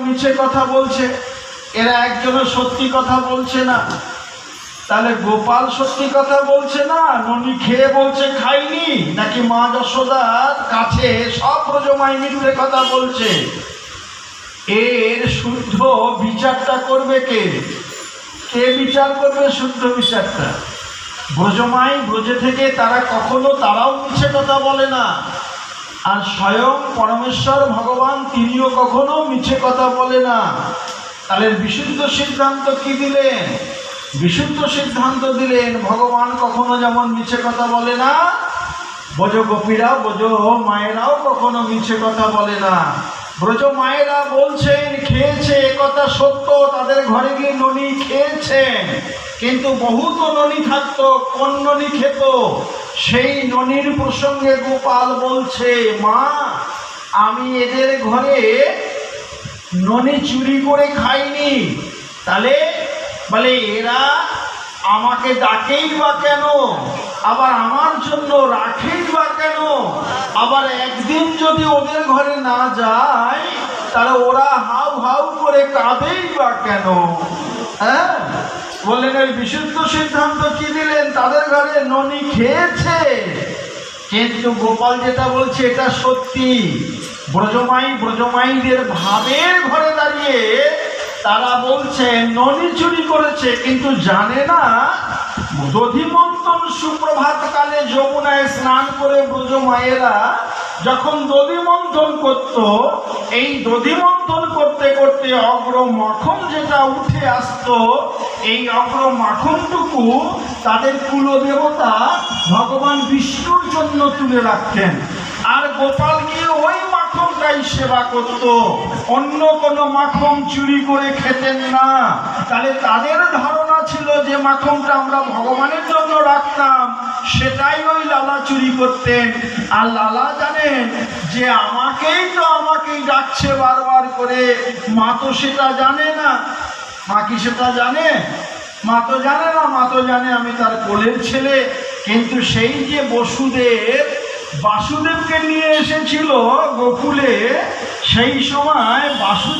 মিছে কথা বলছে, এরা একজনও সত্যি কথা বলছে না। তাহলে গোপাল সত্যি কথা বলছে না, ননি খেয়ে বলছে খাইনি, নাকি মা যশোদার কাছে সব ব্রজমাই মিথ্যে কথা বলছে? এর শুদ্ধ বিচারটা করবে কে? কে বিচার করবে শুদ্ধ বিচারটা? ব্রজমাই ব্রজে থেকে তারা কখনো তারাও মিছে কথা বলে না, আর স্বয়ং পরমেশ্বর ভগবান তিনিও কখনো মিছে কথা বলে না। তাহলে বিশুদ্ধ সিদ্ধান্ত কি দিলেন? বিশুদ্ধ সিদ্ধান্ত দিলেন ভগবান কখনো যেমন মিছে কথা বলে না, ব্রজ গোপীরা ব্রজ মায়েরাও কখনো মিছে কথা বলে না। ব্রজ মায়েরা বলছেন খেয়েছে, একথা সত্য, তাদের ঘরে গিয়ে ননি খেয়েছেন, কিন্তু বহুত ননি থাকতো। কোন ননি খেত? সেই ননির প্রসঙ্গে গোপাল বলছে, মা আমি এদের ঘরে ননি চুরি করে খাইনি। তাহলে বলে এরা আমাকে ডাকেই বা কেন, আবার আমার জন্য রাখেই বা কেন? আবার একদিন যদি ওদের ঘরে না যায় তাহলে ওরা হাউ হাউ করে কাঁদেই বা কেন? হ্যাঁ, বললেন এই বিশুদ্ধ সিদ্ধান্ত কি দিলেন? তাদের ঘরে ননি খেয়েছে, কিন্তু গোপাল যেটা বলছে এটা সত্যি। ব্রজমাইদের ভাবের ঘরে দাঁড়িয়ে তারা বলছে ননি চুরি করেছে, কিন্তু জানে না দধিমন্থন সুপ্রভাত কালে যমুনায় স্নান করে ব্রজমায়েরা যখন দধিমন্থন করত, এই দধিমন্থন করতে করতে অগ্র মাখন যেটা উঠে আসতো, এই অগ্র মাখনটুকু তাদের কুলদেবতা ভগবান বিষ্ণুর জন্য তুলে রাখতেন, আর গোপাল গিয়ে ওই মাখনটাই সেবা করত, অন্য কোনো মাখন চুরি করে খেতেন না। তাহলে তাদের ধারণা ছিল যে মাখনটা আমরা ভগবানের জন্য রাখতাম, সেটাই ওই লালা চুরি করতেন। আর লালা জানেন যে আমাকেই ডাকছে বারবার করে, মা তো সেটা জানে না। মা কি সেটা জানে? মা তো জানে না। মা তো জানে আমি তার কোলের ছেলে। কিন্তু সেই যে বাসুদেবকে নিয়ে এসেছিল গোকুলে, সেই সময় বাসুদেব